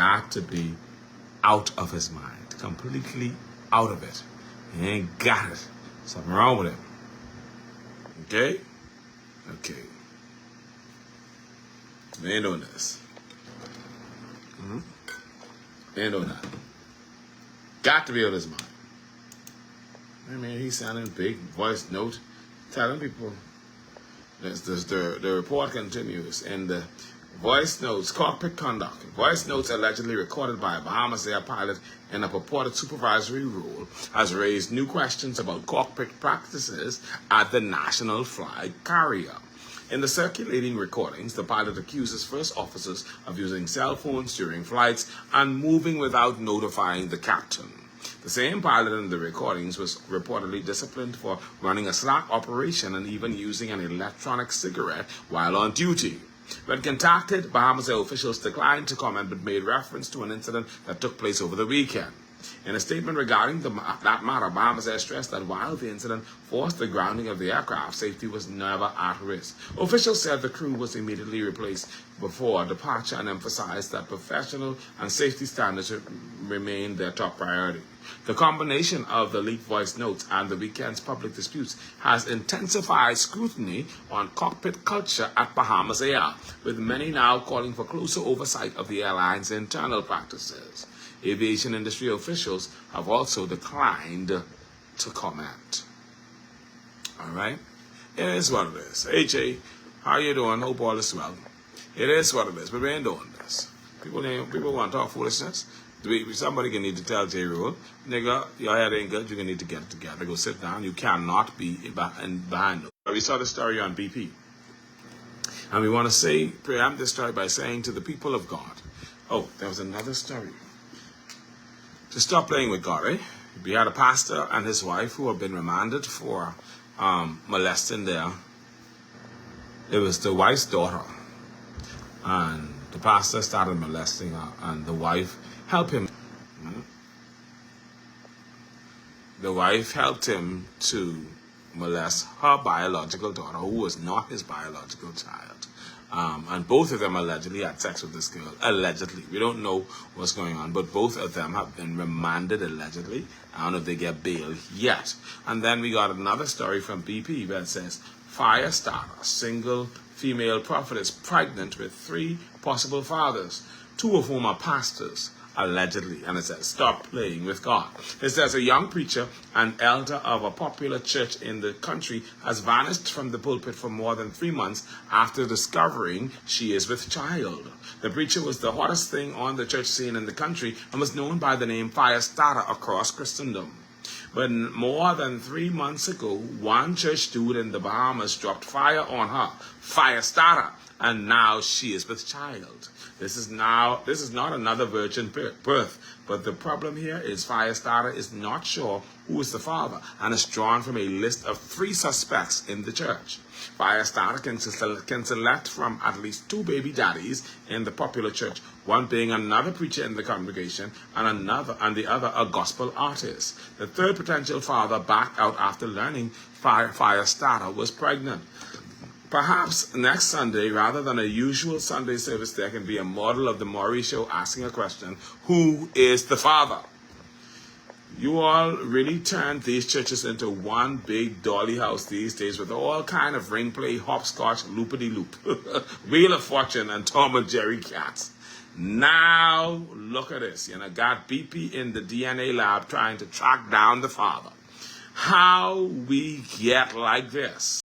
got to be out of his mind, completely out of it. He ain't got it. Something wrong with him. Okay? Okay. We ain't doing this. We ain't doing that. Got to be out of his mind. I mean, he's sounding big voice note, telling people. The report continues in the voice notes, cockpit conduct. Voice notes allegedly recorded by a Bahamasair pilot in a purported supervisory role has raised new questions about cockpit practices at the national flag carrier. In the circulating recordings, the pilot accuses first officers of using cell phones during flights and moving without notifying the captain. The same pilot in the recordings was reportedly disciplined for running a slack operation and even using an electronic cigarette while on duty. When contacted, Bahamasair officials declined to comment but made reference to an incident that took place over the weekend. In a statement regarding that matter, Bahamasair stressed that while the incident forced the grounding of the aircraft, safety was never at risk. Officials said the crew was immediately replaced before departure and emphasized that professional and safety standards remained their top priority. The combination of the leaked voice notes and the weekend's public disputes has intensified scrutiny on cockpit culture at Bahamasair, with many now calling for closer oversight of the airline's internal practices. Aviation industry officials have also declined to comment. All right? It is what it is. Hey, Jay, how you doing? Hope all is well. It is what it is, but we ain't doing this. People want to talk foolishness. Somebody can need to tell J. Rule, nigga, your head ain't good, you can need to get it together. Go sit down. You cannot be behind. We saw the story on BP. And we want to preempt this story by saying to the people of God, oh, there was another story. To stop playing with God, eh? We had a pastor and his wife who have been remanded for molesting it was the wife's daughter. And the pastor started molesting her, and the wife helped him. The wife helped him to molest her biological daughter, who was not his biological child. And both of them allegedly had sex with this girl. Allegedly. We don't know what's going on, but both of them have been remanded allegedly. I don't know if they get bail yet. And then we got another story from BP where it says, fire starter, single female prophet is pregnant with 3 possible fathers, 2 of whom are pastors. Allegedly. And it says, stop playing with God. It says a young preacher and elder of a popular church in the country has vanished from the pulpit for more than 3 months after discovering she is with child. The preacher was the hottest thing on the church scene in the country and was known by the name Fire Starter across Christendom. But more than 3 months ago, one church dude in the Bahamas dropped fire on her, Fire Starter, and now she is with child. This is not another virgin birth, but the problem here is Firestarter is not sure who is the father and is drawn from a list of 3 suspects in the church. Firestarter can select from at least 2 baby daddies in the popular church, one being another preacher in the congregation and the other a gospel artist. The 3rd potential father backed out after learning Firestarter was pregnant. Perhaps next Sunday, rather than a usual Sunday service, there can be a model of the Maury Show asking a question, who is the father? You all really turned these churches into one big dolly house these days with all kind of ring play, hopscotch, loopity-loop, Wheel of Fortune, and Tom and Jerry cats. Now, look at this. Got BP in the DNA lab trying to track down the father. How we get like this?